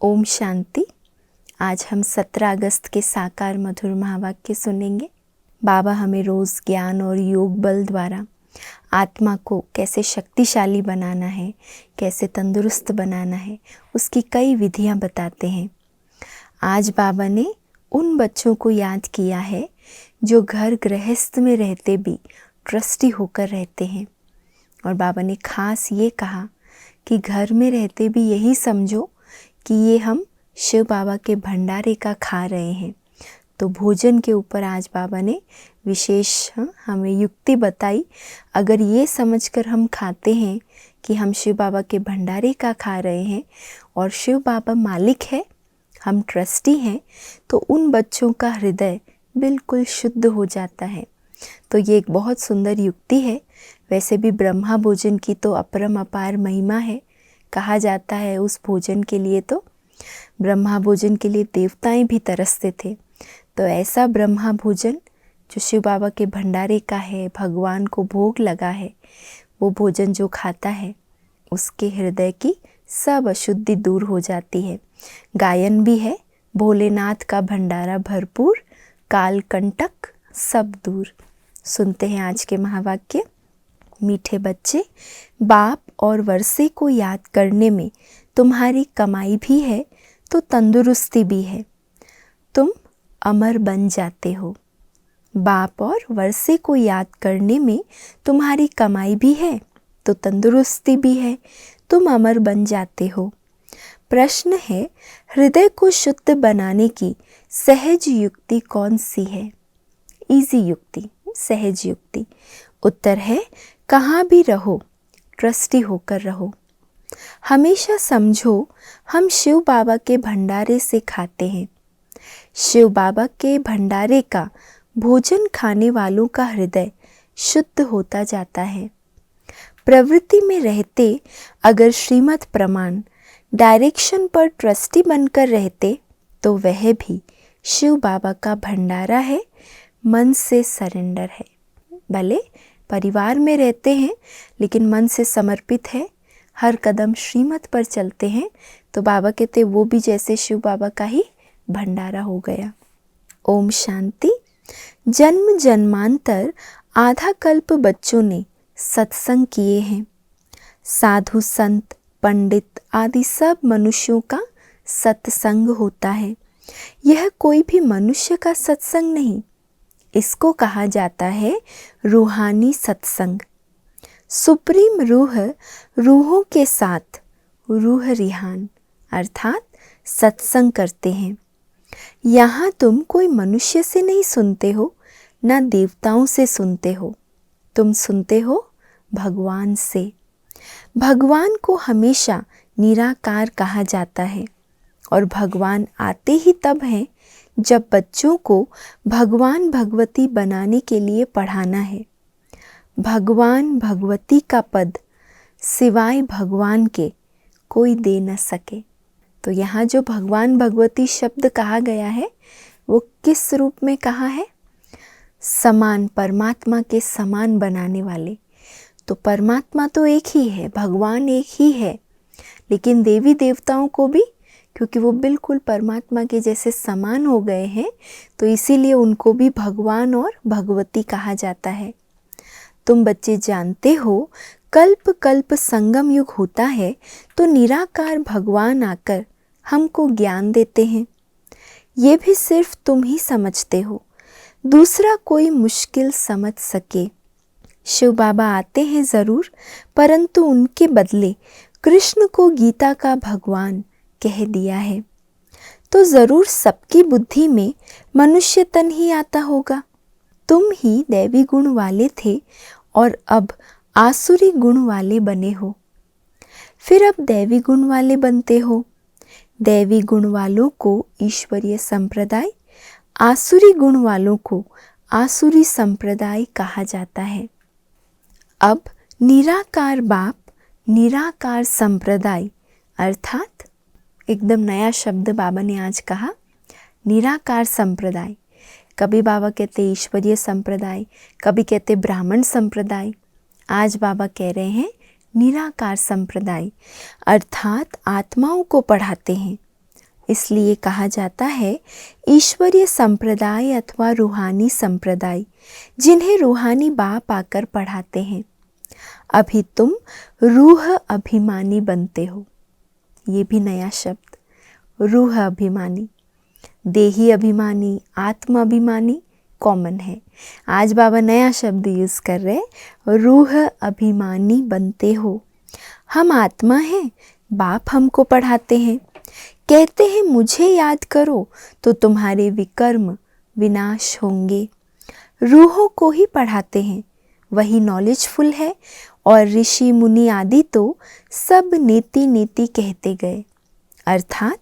ओम शांति। आज हम 17 अगस्त के साकार मधुर महावाक्य सुनेंगे। बाबा हमें रोज़ ज्ञान और योग बल द्वारा आत्मा को कैसे शक्तिशाली बनाना है, कैसे तंदुरुस्त बनाना है, उसकी कई विधियां बताते हैं। आज बाबा ने उन बच्चों को याद किया है जो घर गृहस्थ में रहते भी ट्रस्टी होकर रहते हैं। और बाबा ने खास ये कहा कि घर में रहते भी यही समझो कि ये हम शिव बाबा के भंडारे का खा रहे हैं। तो भोजन के ऊपर आज बाबा ने विशेष हमें युक्ति बताई। अगर ये समझकर हम खाते हैं कि हम शिव बाबा के भंडारे का खा रहे हैं और शिव बाबा मालिक है, हम ट्रस्टी हैं, तो उन बच्चों का हृदय बिल्कुल शुद्ध हो जाता है। तो ये एक बहुत सुंदर युक्ति है। वैसे भी ब्रह्मा भोजन की तो अपरम अपार महिमा है। कहा जाता है उस भोजन के लिए, तो ब्रह्मा भोजन के लिए देवताएं भी तरसते थे। तो ऐसा ब्रह्मा भोजन जो शिव बाबा के भंडारे का है, भगवान को भोग लगा है, वो भोजन जो खाता है उसके हृदय की सब अशुद्धि दूर हो जाती है। गायन भी है, भोलेनाथ का भंडारा भरपूर, काल कंटक सब दूर। सुनते हैं आज के महावाक्य। मीठे बच्चे, बाप और वर्षे को याद करने में तुम्हारी कमाई भी है तो तंदुरुस्ती भी है। तुम अमर बन जाते हो। बाप और वर्षे को याद करने में तुम्हारी कमाई भी है तो तंदुरुस्ती भी है, तुम अमर बन जाते हो। प्रश्न है, हृदय को शुद्ध बनाने की सहज युक्ति कौन सी है? इजी युक्ति, सहज युक्ति। उत्तर है, कहाँ भी रहो ट्रस्टी होकर रहो। हमेशा समझो हम शिव बाबा के भंडारे से खाते हैं। शिव बाबा के भंडारे का भोजन खाने वालों का हृदय शुद्ध होता जाता है। प्रवृत्ति में रहते अगर श्रीमत प्रमाण डायरेक्शन पर ट्रस्टी बनकर रहते तो वह भी शिव बाबा का भंडारा है, मन से सरेंडर है। भले परिवार में रहते हैं लेकिन मन से समर्पित है, हर कदम श्रीमत पर चलते हैं, तो बाबा कहते वो भी जैसे शिव बाबा का ही भंडारा हो गया। ओम शांति। जन्म जन्मांतर आधा कल्प बच्चों ने सत्संग किए हैं। साधु संत पंडित आदि सब मनुष्यों का सत्संग होता है। यह कोई भी मनुष्य का सत्संग नहीं, इसको कहा जाता है रूहानी सत्संग। सुप्रीम रूह रूहों के साथ रूह रिहान अर्थात सत्संग करते हैं। यहाँ तुम कोई मनुष्य से नहीं सुनते हो, ना देवताओं से सुनते हो, तुम सुनते हो भगवान से। भगवान को हमेशा निराकार कहा जाता है और भगवान आते ही तब हैं जब बच्चों को भगवान भगवती बनाने के लिए पढ़ाना है। भगवान भगवती का पद सिवाय भगवान के कोई दे न सके। तो यहाँ जो भगवान भगवती शब्द कहा गया है वो किस रूप में कहा है? समान, परमात्मा के समान बनाने वाले। तो परमात्मा तो एक ही है, भगवान एक ही है, लेकिन देवी देवताओं को भी, क्योंकि वो बिल्कुल परमात्मा के जैसे समान हो गए हैं, तो इसीलिए उनको भी भगवान और भगवती कहा जाता है। तुम बच्चे जानते हो कल्प कल्प संगम युग होता है तो निराकार भगवान आकर हमको ज्ञान देते हैं। ये भी सिर्फ तुम ही समझते हो, दूसरा कोई मुश्किल समझ सके। शिव बाबा आते हैं ज़रूर, परंतु उनके बदले कृष्ण को गीता का भगवान कह दिया है। तो ज़रूर सबकी बुद्धि में मनुष्य तन ही आता होगा। तुम ही दैवी गुण वाले थे और अब आसुरी गुण वाले बने हो, फिर अब दैवी गुण वाले बनते हो। दैवी गुण वालों को ईश्वरीय संप्रदाय, आसुरी गुण वालों को आसुरी संप्रदाय कहा जाता है। अब निराकार बाप, निराकार संप्रदाय अर्थात एकदम नया शब्द बाबा ने आज कहा, निराकार संप्रदाय। कभी बाबा कहते ईश्वरीय संप्रदाय, कभी कहते ब्राह्मण संप्रदाय। आज बाबा कह रहे हैं निराकार संप्रदाय, अर्थात आत्माओं को पढ़ाते हैं। इसलिए कहा जाता है ईश्वरीय संप्रदाय अथवा रूहानी संप्रदाय, जिन्हें रूहानी बाप आकर पढ़ाते हैं। अभी तुम रूह अभिमानी बनते हो। ये भी नया शब्द, रूह अभिमानी। देही अभिमानी, आत्म अभिमानी कॉमन है। आज बाबा नया शब्द यूज़ कर रहे, रूह अभिमानी बनते हो। हम आत्मा हैं, बाप हमको पढ़ाते हैं, कहते हैं मुझे याद करो तो तुम्हारे विकर्म विनाश होंगे। रूहों को ही पढ़ाते हैं, वही नॉलेजफुल है। और ऋषि मुनि आदि तो सब नीति नीति कहते गए, अर्थात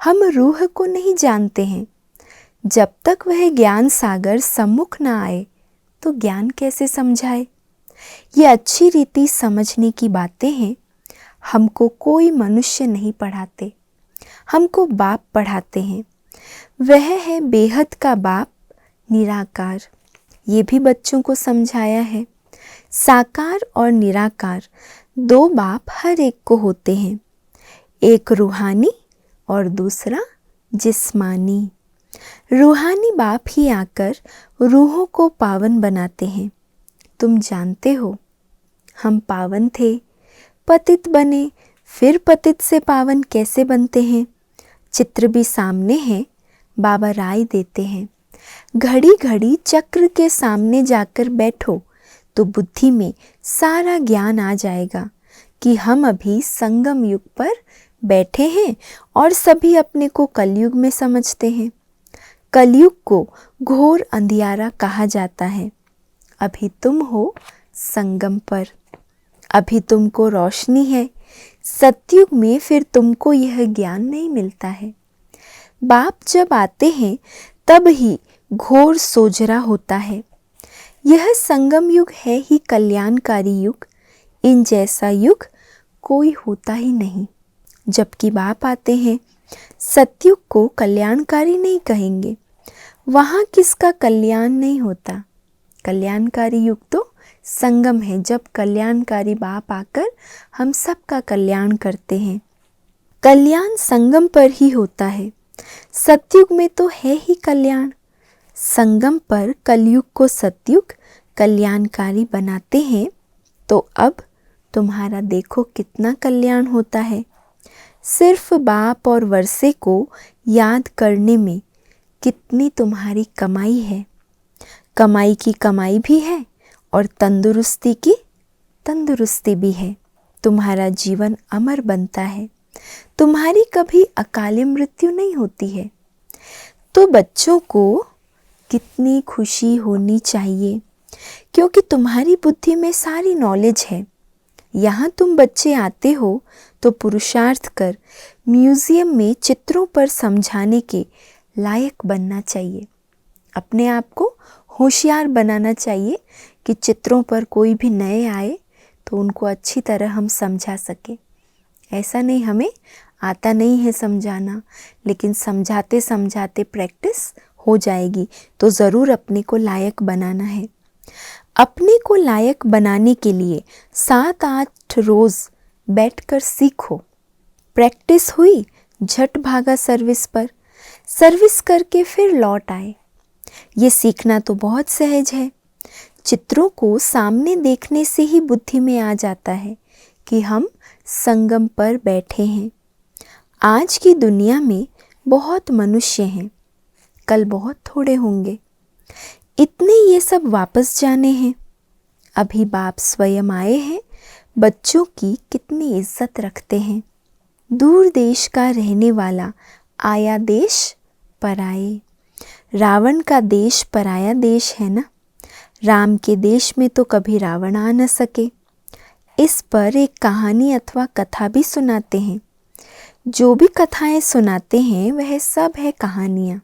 हम रूह को नहीं जानते हैं। जब तक वह ज्ञान सागर सम्मुख न आए तो ज्ञान कैसे समझाए। ये अच्छी रीति समझने की बातें हैं। हमको कोई मनुष्य नहीं पढ़ाते, हमको बाप पढ़ाते हैं। वह है बेहद का बाप, निराकार। ये भी बच्चों को समझाया है। साकार और निराकार दो बाप हर एक को होते हैं, एक रूहानी और दूसरा जिस्मानी। रूहानी बाप ही आकर रूहों को पावन बनाते हैं। तुम जानते हो हम पावन थे, पतित बने, फिर पतित से पावन कैसे बनते हैं। चित्र भी सामने है, बाबा राय देते हैं। घड़ी घड़ी चक्र के सामने जाकर बैठो तो बुद्धि में सारा ज्ञान आ जाएगा कि हम अभी संगम युग पर बैठे हैं और सभी अपने को कलयुग में समझते हैं। कलयुग को घोर अंधियारा कहा जाता है। अभी तुम हो संगम पर, अभी तुमको रोशनी है। सतयुग में फिर तुमको यह ज्ञान नहीं मिलता है। बाप जब आते हैं तब ही घोर सोजरा होता है। यह संगम युग है ही कल्याणकारी युग। इन जैसा युग कोई होता ही नहीं। जबकि बाप आते हैं, सतयुग को कल्याणकारी नहीं कहेंगे। वहाँ किसका कल्याण नहीं होता। कल्याणकारी युग तो संगम है, जब कल्याणकारी बाप आकर हम सबका कल्याण करते हैं। कल्याण संगम पर ही होता है। सतयुग में तो है ही कल्याण। संगम पर कलयुग को सतयुग कल्याणकारी बनाते हैं। तो अब तुम्हारा देखो कितना कल्याण होता है। सिर्फ बाप और वर्षे को याद करने में कितनी तुम्हारी कमाई है। कमाई की कमाई भी है और तंदुरुस्ती की तंदुरुस्ती भी है। तुम्हारा जीवन अमर बनता है। तुम्हारी कभी अकाली मृत्यु नहीं होती है। तो बच्चों को कितनी खुशी होनी चाहिए, क्योंकि तुम्हारी बुद्धि में सारी नॉलेज है। यहाँ तुम बच्चे आते हो तो पुरुषार्थ कर म्यूज़ियम में चित्रों पर समझाने के लायक बनना चाहिए। अपने आप को होशियार बनाना चाहिए कि चित्रों पर कोई भी नए आए तो उनको अच्छी तरह हम समझा सकें। ऐसा नहीं हमें आता नहीं है समझाना, लेकिन समझाते समझाते प्रैक्टिस हो जाएगी तो ज़रूर अपने को लायक बनाना है। अपने को लायक बनाने के लिए 7-8 रोज़ बैठकर सीखो। प्रैक्टिस हुई, झट भागा सर्विस पर, सर्विस करके फिर लौट आए। ये सीखना तो बहुत सहज है। चित्रों को सामने देखने से ही बुद्धि में आ जाता है कि हम संगम पर बैठे हैं। आज की दुनिया में बहुत मनुष्य हैं, कल बहुत थोड़े होंगे। इतने ये सब वापस जाने हैं। अभी बाप स्वयं आए हैं, बच्चों की कितनी इज्जत रखते हैं। दूर देश का रहने वाला आया देश पराए। रावण का देश पराया देश है ना। राम के देश में तो कभी रावण आ न सके। इस पर एक कहानी अथवा कथा भी सुनाते हैं। जो भी कथाएं सुनाते हैं वह सब है कहानियाँ।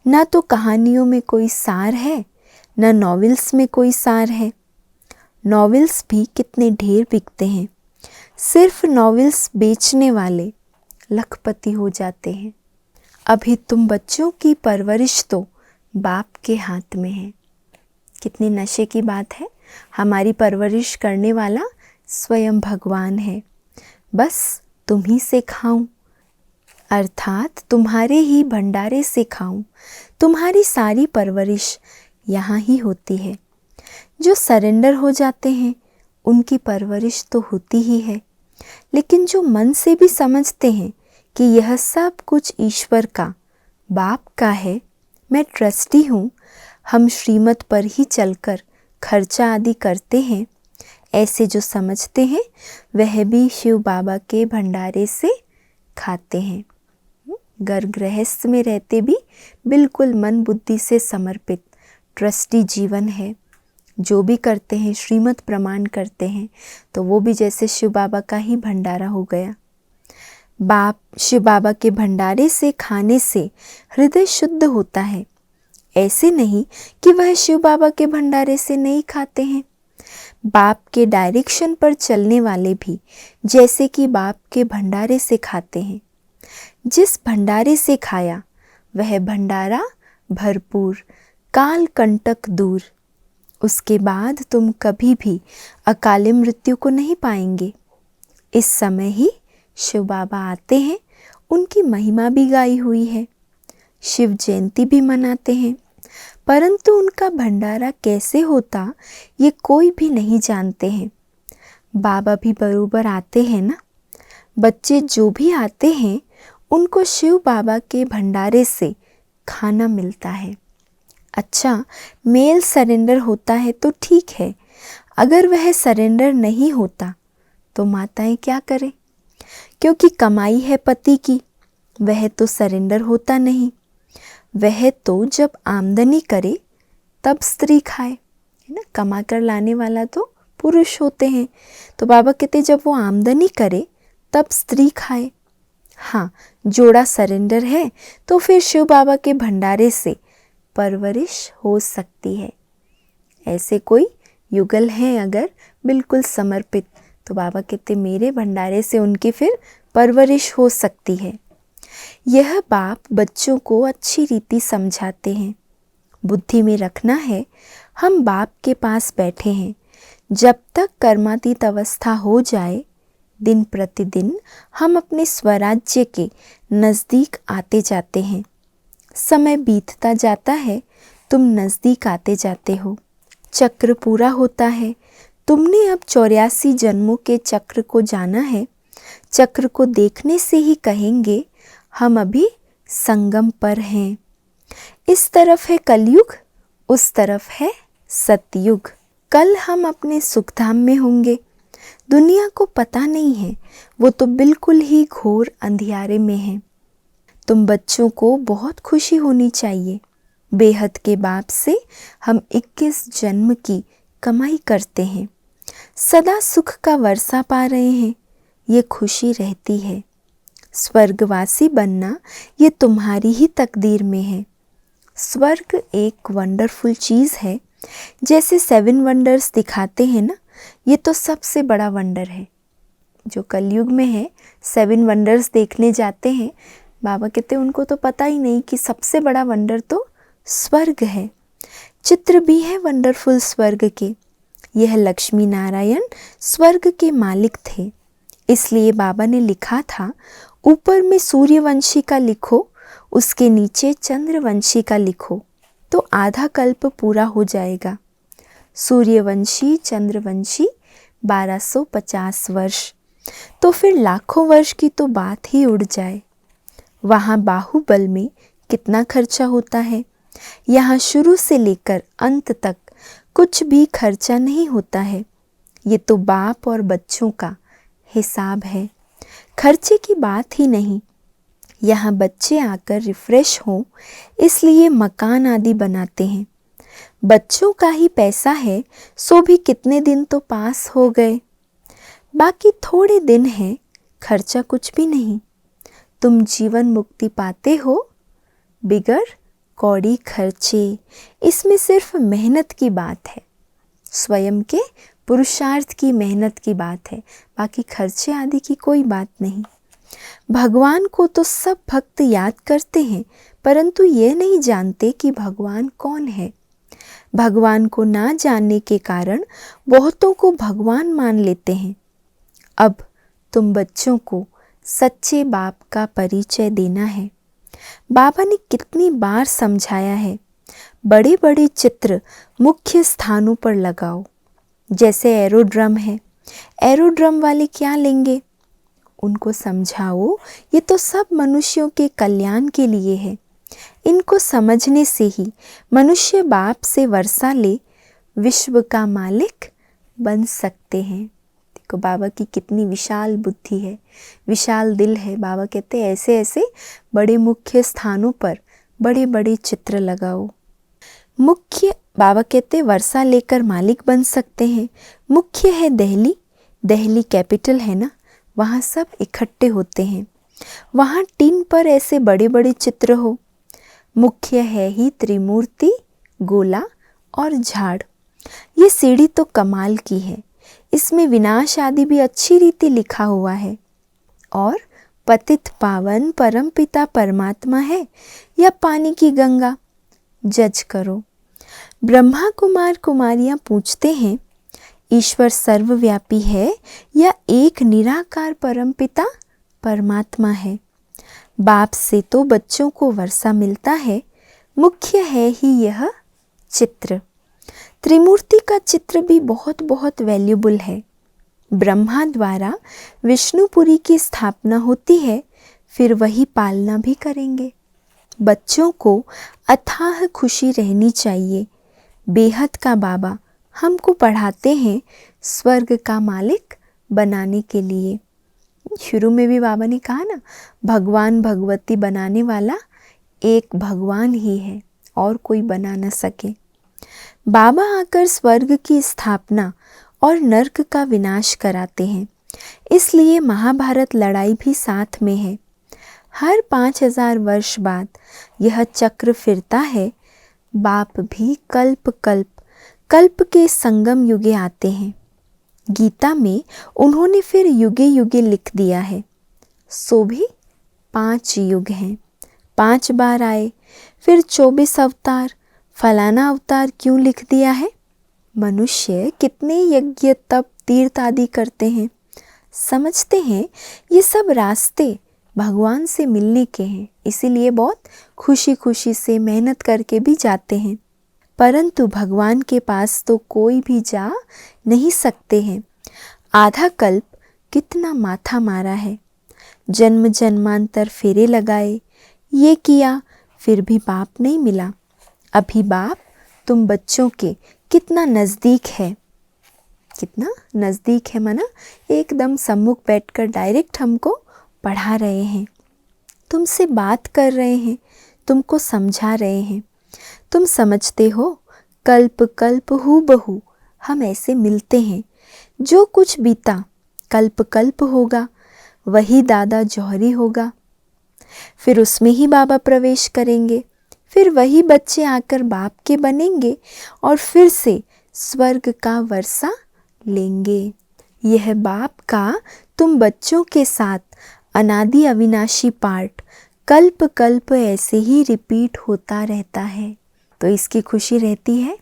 ना तो कहानियों में कोई सार है, ना नॉवेल्स में कोई सार है। नॉवेल्स भी कितने ढेर बिकते हैं। सिर्फ नॉवेल्स बेचने वाले लखपति हो जाते हैं। अभी तुम बच्चों की परवरिश तो बाप के हाथ में है। कितनी नशे की बात है। हमारी परवरिश करने वाला स्वयं भगवान है। बस तुम ही से खाऊं, अर्थात तुम्हारे ही भंडारे से खाऊं। तुम्हारी सारी परवरिश यहाँ ही होती है। जो सरेंडर हो जाते हैं उनकी परवरिश तो होती ही है, लेकिन जो मन से भी समझते हैं कि यह सब कुछ ईश्वर का, बाप का है, मैं ट्रस्टी हूँ, हम श्रीमत पर ही चलकर खर्चा आदि करते हैं, ऐसे जो समझते हैं वह भी शिव बाबा के भंडारे से खाते हैं। घर गृहस्थ में रहते भी बिल्कुल मन बुद्धि से समर्पित ट्रस्टी जीवन है। जो भी करते हैं श्रीमत प्रमाण करते हैं, तो वो भी जैसे शिव बाबा का ही भंडारा हो गया। शिव बाबा के भंडारे से खाने से हृदय शुद्ध होता है। ऐसे नहीं कि वह शिव बाबा के भंडारे से नहीं खाते हैं। बाप के डायरेक्शन पर चलने वाले भी जैसे कि बाप के भंडारे से खाते हैं। जिस भंडारे से खाया वह भंडारा भरपूर, काल कंटक दूर। उसके बाद तुम कभी भी अकाले मृत्यु को नहीं पाएंगे। इस समय ही शिव बाबा आते हैं, उनकी महिमा भी गाई हुई है, शिव जयंती भी मनाते हैं, परंतु उनका भंडारा कैसे होता ये कोई भी नहीं जानते हैं। बाबा भी बरोबर आते हैं ना। बच्चे जो भी आते हैं उनको शिव बाबा के भंडारे से खाना मिलता है। अच्छा, मेल सरेंडर होता है तो ठीक है, अगर वह सरेंडर नहीं होता तो माताएं क्या करें? क्योंकि कमाई है पति की, वह तो सरेंडर होता नहीं। वह तो जब आमदनी करे तब स्त्री खाए, है ना। कमा कर लाने वाला तो पुरुष होते हैं, तो बाबा कहते जब वो आमदनी करे तब स्त्री खाए। हाँ, जोड़ा सरेंडर है तो फिर शिव बाबा के भंडारे से परवरिश हो सकती है। ऐसे कोई युगल हैं अगर बिल्कुल समर्पित, तो बाबा कहते मेरे भंडारे से उनकी फिर परवरिश हो सकती है। यह बाप बच्चों को अच्छी रीति समझाते हैं। बुद्धि में रखना है, हम बाप के पास बैठे हैं। जब तक कर्मातीत अवस्था हो जाए, दिन प्रतिदिन हम अपने स्वराज्य के नज़दीक आते जाते हैं। समय बीतता जाता है, तुम नज़दीक आते जाते हो। चक्र पूरा होता है। तुमने अब 84 जन्मों के चक्र को जाना है। चक्र को देखने से ही कहेंगे हम अभी संगम पर हैं। इस तरफ है कलयुग, उस तरफ है सतयुग। कल हम अपने सुखधाम में होंगे। दुनिया को पता नहीं है, वो तो बिल्कुल ही घोर अंधियारे में है। तुम बच्चों को बहुत खुशी होनी चाहिए। बेहद के बाप से हम 21 जन्म की कमाई करते हैं, सदा सुख का वर्षा पा रहे हैं, ये खुशी रहती है। स्वर्गवासी बनना ये तुम्हारी ही तकदीर में है। स्वर्ग एक वंडरफुल चीज़ है। जैसे 7 वंडर्स दिखाते हैं ना, ये तो सबसे बड़ा वंडर है। जो कलयुग में है 7 वंडर्स देखने जाते हैं, बाबा कहते हैं उनको तो पता ही नहीं कि सबसे बड़ा वंडर तो स्वर्ग है। चित्र भी है वंडरफुल स्वर्ग के। यह लक्ष्मी नारायण स्वर्ग के मालिक थे, इसलिए बाबा ने लिखा था ऊपर में सूर्यवंशी का लिखो, उसके नीचे चंद्रवंशी का लिखो, तो आधा कल्प पूरा हो जाएगा। सूर्यवंशी चंद्रवंशी 1250 वर्ष, तो फिर लाखों वर्ष की तो बात ही उड़ जाए। वहाँ बाहुबल में कितना खर्चा होता है, यहाँ शुरू से लेकर अंत तक कुछ भी खर्चा नहीं होता है। ये तो बाप और बच्चों का हिसाब है, खर्चे की बात ही नहीं। यहाँ बच्चे आकर रिफ्रेश हों इसलिए मकान आदि बनाते हैं। बच्चों का ही पैसा है, सो भी कितने दिन तो पास हो गए, बाकी थोड़े दिन हैं, खर्चा कुछ भी नहीं। तुम जीवन मुक्ति पाते हो बिगर कौड़ी खर्चे। इसमें सिर्फ मेहनत की बात है, स्वयं के पुरुषार्थ की मेहनत की बात है, बाकी खर्चे आदि की कोई बात नहीं। भगवान को तो सब भक्त याद करते हैं, परंतु ये नहीं जानते कि भगवान कौन है। भगवान को ना जानने के कारण बहुतों को भगवान मान लेते हैं। अब तुम बच्चों को सच्चे बाप का परिचय देना है। बाबा ने कितनी बार समझाया है, बड़े बड़े चित्र मुख्य स्थानों पर लगाओ। जैसे एरोड्रम है, एरोड्रम वाले क्या लेंगे? उनको समझाओ ये तो सब मनुष्यों के कल्याण के लिए है। इनको समझने से ही मनुष्य बाप से वर्षा ले विश्व का मालिक बन सकते हैं। देखो बाबा की कितनी विशाल बुद्धि है, विशाल दिल है। बाबा कहते हैं ऐसे ऐसे बड़े मुख्य स्थानों पर बड़े बड़े चित्र लगाओ। मुख्य बाबा कहते हैं वर्षा लेकर मालिक बन सकते हैं। मुख्य है दिल्ली, दिल्ली कैपिटल है ना, वहाँ सब इकट्ठे होते हैं। वहाँ टीन पर ऐसे बड़े बड़े चित्र हो। मुख्य है ही त्रिमूर्ति, गोला और झाड़। ये सीढ़ी तो कमाल की है, इसमें विनाश आदि भी अच्छी रीति लिखा हुआ है। और पतित पावन परमपिता परमात्मा है या पानी की गंगा, जज करो। ब्रह्मा कुमार कुमारियाँ पूछते हैं ईश्वर सर्वव्यापी है या एक निराकार परमपिता परमात्मा है। बाप से तो बच्चों को वर्षा मिलता है, मुख्य है ही यह चित्र। त्रिमूर्ति का चित्र भी बहुत बहुत वैल्यूबल है। ब्रह्मा द्वारा विष्णुपुरी की स्थापना होती है, फिर वही पालना भी करेंगे। बच्चों को अथाह खुशी रहनी चाहिए। बेहद का बाबा हमको पढ़ाते हैं स्वर्ग का मालिक बनाने के लिए। शुरू में भी बाबा ने कहा ना, भगवान भगवती बनाने वाला एक भगवान ही है और कोई बना न सके। बाबा आकर स्वर्ग की स्थापना और नर्क का विनाश कराते हैं। इसलिए महाभारत लड़ाई भी साथ में है। हर 5000 वर्ष बाद यह चक्र फिरता है। बाप भी कल्प कल्प कल्प के संगम युगे आते हैं। गीता में उन्होंने फिर युगे युगे लिख दिया है। सो भी 5 युग हैं, 5 बार आए, फिर 24 अवतार। फलाना अवतार क्यों लिख दिया है? मनुष्य कितने यज्ञ तप तीर्थ आदि करते हैं, समझते हैं ये सब रास्ते भगवान से मिलने के हैं, इसीलिए बहुत खुशी खुशी से मेहनत करके भी जाते हैं। परंतु भगवान के पास तो कोई भी जा नहीं सकते हैं। आधा कल्प कितना माथा मारा है, जन्म जन्मांतर फेरे लगाए, ये किया, फिर भी बाप नहीं मिला। अभी बाप तुम बच्चों के कितना नज़दीक है, कितना नज़दीक है, माना एकदम सम्मुख बैठकर डायरेक्ट हमको पढ़ा रहे हैं, तुमसे बात कर रहे हैं, तुमको समझा रहे हैं। तुम समझते हो कल्प कल्प हूबहू हम ऐसे मिलते हैं। जो कुछ बीता कल्प कल्प होगा, वही दादा जौहरी होगा। फिर उसमें ही बाबा प्रवेश करेंगे, फिर वही बच्चे आकर बाप के बनेंगे और फिर से स्वर्ग का वर्षा लेंगे। यह बाप का तुम बच्चों के साथ अनादि अविनाशी पार्ट कल्प कल्प ऐसे ही रिपीट होता रहता है। तो इसकी खुशी रहती है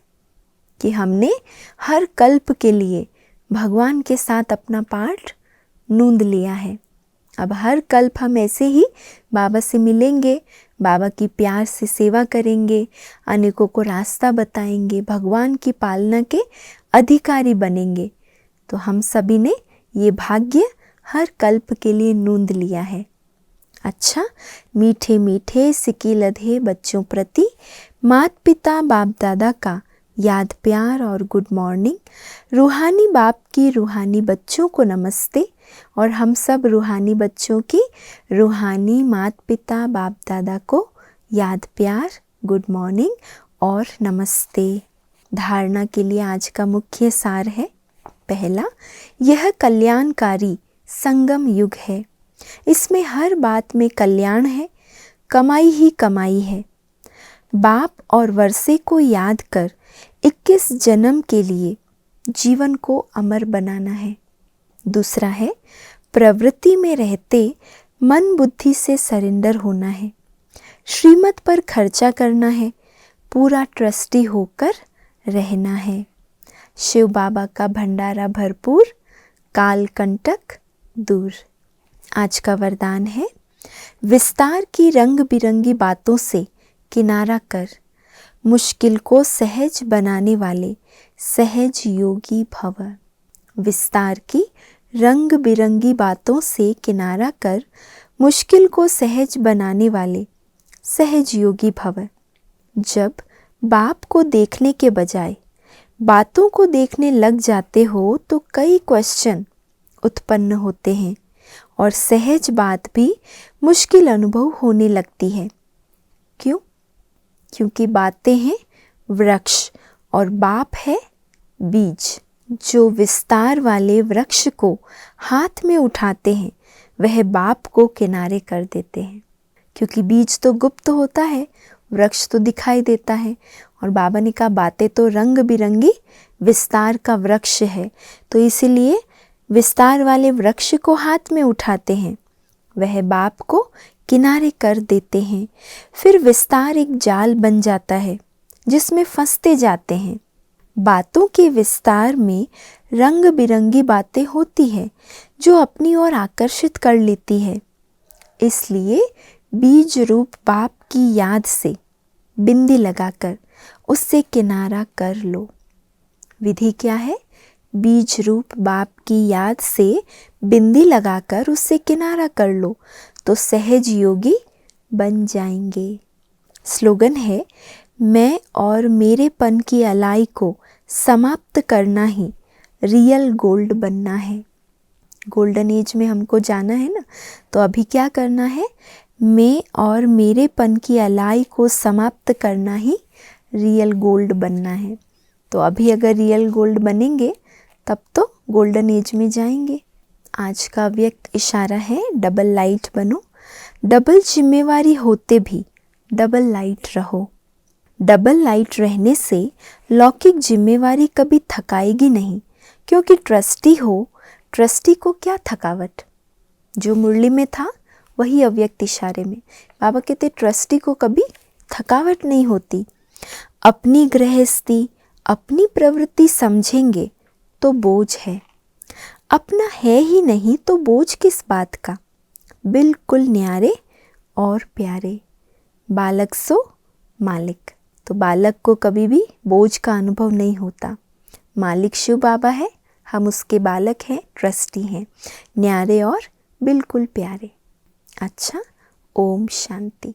कि हमने हर कल्प के लिए भगवान के साथ अपना पार्ट नूंद लिया है। अब हर कल्प हम ऐसे ही बाबा से मिलेंगे, बाबा की प्यार से सेवा करेंगे, अनेकों को रास्ता बताएंगे, भगवान की पालना के अधिकारी बनेंगे। तो हम सभी ने ये भाग्य हर कल्प के लिए नूंद लिया है। अच्छा, मीठे मीठे सिकी लधे बच्चों प्रति माता पिता बाप दादा का याद प्यार और गुड मॉर्निंग। रूहानी बाप की रूहानी बच्चों को नमस्ते और हम सब रूहानी बच्चों की रूहानी माता पिता बाप दादा को याद प्यार, गुड मॉर्निंग और नमस्ते। धारणा के लिए आज का मुख्य सार है, पहला, यह कल्याणकारी संगम युग है। इसमें हर बात में कल्याण है, कमाई ही कमाई है। बाप और वर्षे को याद कर 21 जन्म के लिए जीवन को अमर बनाना है। दूसरा है, प्रवृत्ति में रहते मन बुद्धि से सरेंडर होना है। श्रीमत पर खर्चा करना है, पूरा ट्रस्टी होकर रहना है। शिव बाबा का भंडारा भरपूर, काल कंटक दूर। आज का वरदान है, विस्तार की रंग बिरंगी बातों से किनारा कर, मुश्किल को सहज बनाने वाले सहज योगी भव। विस्तार की रंग बिरंगी बातों से किनारा कर, मुश्किल को सहज बनाने वाले सहज योगी भव। जब बाप को देखने के बजाय बातों को देखने लग जाते हो तो कई क्वेश्चन उत्पन्न होते हैं और सहज बात भी मुश्किल अनुभव होने लगती है। क्यों? क्योंकि बातें हैं वृक्ष और बाप है बीज। जो विस्तार वाले वृक्ष को हाथ में उठाते हैं वह बाप को किनारे कर देते हैं, क्योंकि बीज तो गुप्त होता है, वृक्ष तो दिखाई देता है। और बाबा ने कहा बातें तो रंग बिरंगी विस्तार का वृक्ष है, तो इसीलिए विस्तार वाले वृक्ष को हाथ में उठाते हैं, वह बाप को किनारे कर देते हैं। फिर विस्तार एक जाल बन जाता है जिसमें फंसते जाते हैं। बातों के विस्तार में रंग बिरंगी बातें होती है जो अपनी ओर आकर्षित कर लेती है। इसलिए बीज रूप बाप की याद से बिंदी लगाकर उससे किनारा कर लो। विधि क्या है? बीज रूप बाप की याद से बिंदी लगाकर उससे किनारा कर लो तो सहज योगी बन जाएंगे। स्लोगन है, मैं और मेरेपन की अलाई को समाप्त करना ही रियल गोल्ड बनना है। गोल्डन एज में हमको जाना है ना, तो अभी क्या करना है? मैं और मेरेपन की अलाई को समाप्त करना ही रियल गोल्ड बनना है। तो अभी अगर रियल गोल्ड बनेंगे तब तो गोल्डन एज में जाएंगे। आज का व्यक्त इशारा है, डबल लाइट बनो, डबल जिम्मेवारी होते भी डबल लाइट रहो। डबल लाइट रहने से लौकिक जिम्मेवारी कभी थकाएगी नहीं, क्योंकि ट्रस्टी हो, ट्रस्टी को क्या थकावट। जो मुरली में था वही अव्यक्त इशारे में बाबा कहते ट्रस्टी को कभी थकावट नहीं होती। अपनी गृहस्थी अपनी प्रवृत्ति समझेंगे तो बोझ है, अपना है ही नहीं तो बोझ किस बात का। बिल्कुल न्यारे और प्यारे, बालक सो मालिक। तो बालक को कभी भी बोझ का अनुभव नहीं होता। मालिक शिव बाबा है, हम उसके बालक हैं, ट्रस्टी हैं, न्यारे और बिल्कुल प्यारे। अच्छा, ओम शांति।